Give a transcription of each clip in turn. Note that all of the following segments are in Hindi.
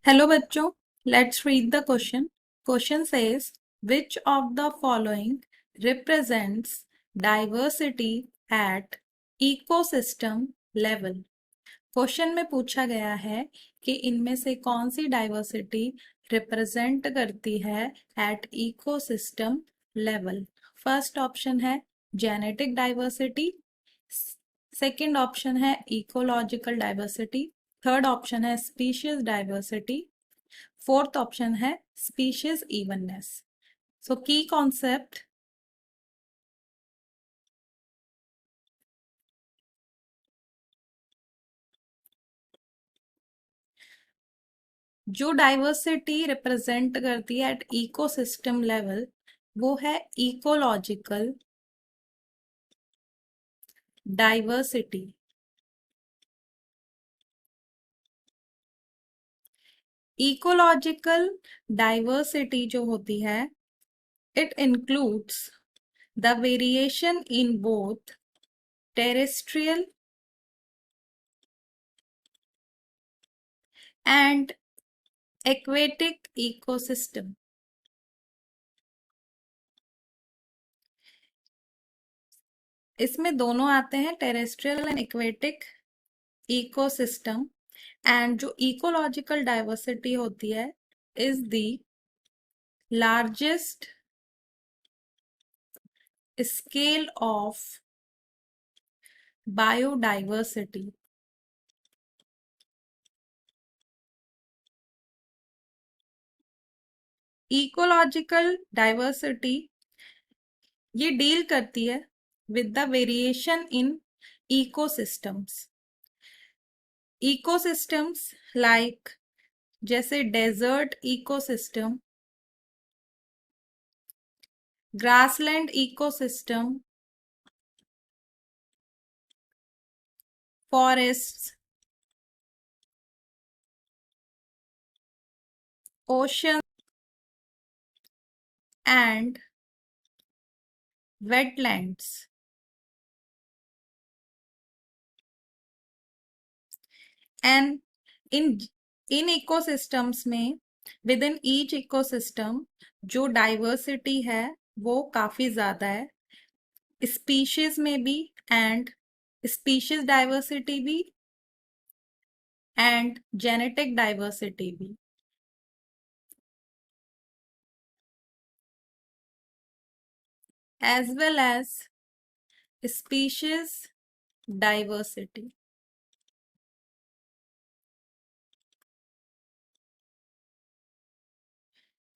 Hello बच्चों, let's read the question. Question says, which of the following represents diversity at ecosystem level? Question में पूछा गया है कि इनमें से कौन सी डाइवर्सिटी रिप्रेजेंट करती है at ecosystem level. First option है जेनेटिक डाइवर्सिटी, सेकंड ऑप्शन है इकोलॉजिकल डाइवर्सिटी, थर्ड ऑप्शन है स्पीशीज डाइवर्सिटी, फोर्थ ऑप्शन है स्पीशीज इवननेस। सो की कॉन्सेप्ट, जो डाइवर्सिटी रिप्रेजेंट करती है एट इकोसिस्टम लेवल वो है इकोलॉजिकल डाइवर्सिटी। इकोलॉजिकल डाइवर्सिटी जो होती है it includes the variation in both terrestrial and aquatic ecosystem. इसमें दोनों आते हैं, terrestrial and aquatic ecosystem. And जो इकोलॉजिकल डाइवर्सिटी होती है is the largest scale of biodiversity. Ecological diversity ये डील करती है with the variation in ecosystems. Ecosystems like जैसे desert ecosystem, grassland ecosystem, forests, ocean and wetlands। And in ecosystems में विद इन ईच इकोसिस्टम जो डाइवर्सिटी है वो काफी ज्यादा है, स्पीशीज में भी एंड स्पीशीज डाइवर्सिटी भी एंड जेनेटिक डाइवर्सिटी भी। as well as species diversity।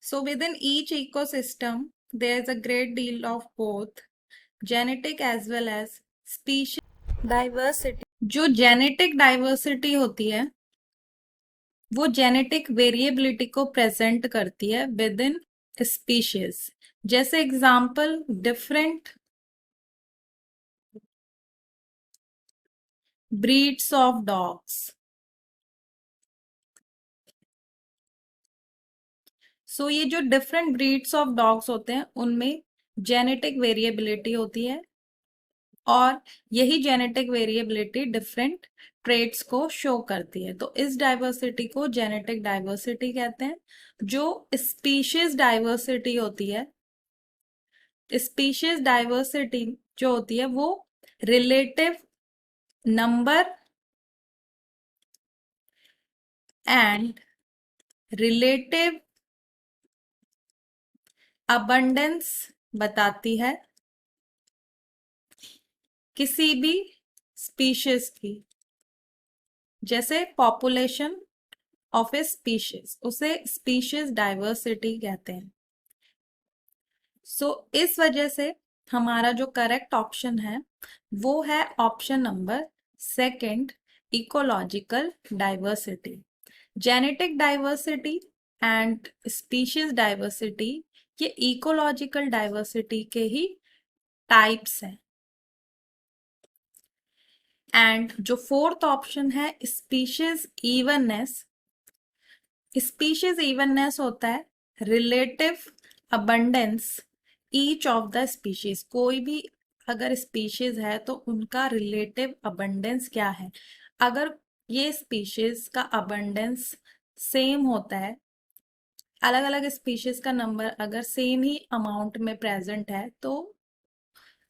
So within each ecosystem there is a great deal of both genetic as well as species diversity। जो जेनेटिक डाइवर्सिटी होती है वो जेनेटिक वेरिएबिलिटी को प्रेजेंट करती है विद इन स्पीशीज। जैसे example different breeds of dogs. So ये जो डिफरेंट ब्रीड्स ऑफ डॉग्स होते हैं उनमें जेनेटिक वेरिएबिलिटी होती है और यही जेनेटिक वेरिएबिलिटी डिफरेंट ट्रेट्स को शो करती है। तो इस डाइवर्सिटी को जेनेटिक डाइवर्सिटी कहते हैं। जो स्पीशीज डाइवर्सिटी होती है, स्पीशीज डाइवर्सिटी जो होती है वो relative number and relative abundance बताती है किसी भी स्पीशीज की। जैसे पॉपुलेशन ऑफ ए स्पीशीज, उसे स्पीशीज डाइवर्सिटी कहते हैं। सो इस वजह से हमारा जो करेक्ट ऑप्शन है वो है option number second, ecological diversity. Genetic diversity and species diversity ये इकोलॉजिकल डाइवर्सिटी के ही टाइप्स हैं। एंड जो फोर्थ ऑप्शन है स्पीशीज इवननेस, स्पीशीज इवननेस होता है relative abundance each of the species. कोई भी अगर स्पीशीज है तो उनका रिलेटिव अबंडेंस क्या है। अगर ये स्पीशीज का अबंडेंस सेम होता है, अलग अलग स्पीशीज का नंबर अगर सेम ही अमाउंट में प्रेजेंट है तो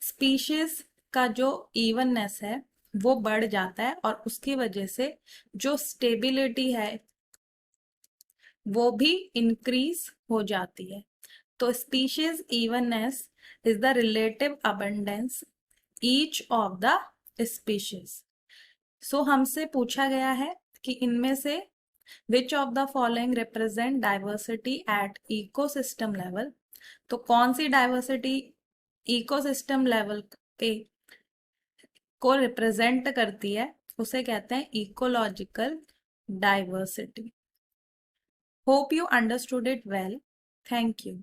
स्पीशीज का जो इवननेस है वो बढ़ जाता है और उसकी वजह से जो स्टेबिलिटी है वो भी इंक्रीज हो जाती है। तो species evenness is the relative abundance each of the species. So हमसे पूछा गया है कि इनमें से which of the following represent diversity at ecosystem level. तो कौन सी डाइवर्सिटी इकोसिस्टम लेवल पे को रिप्रेजेंट करती है, उसे कहते हैं ecological diversity. Hope you understood it well. Thank you.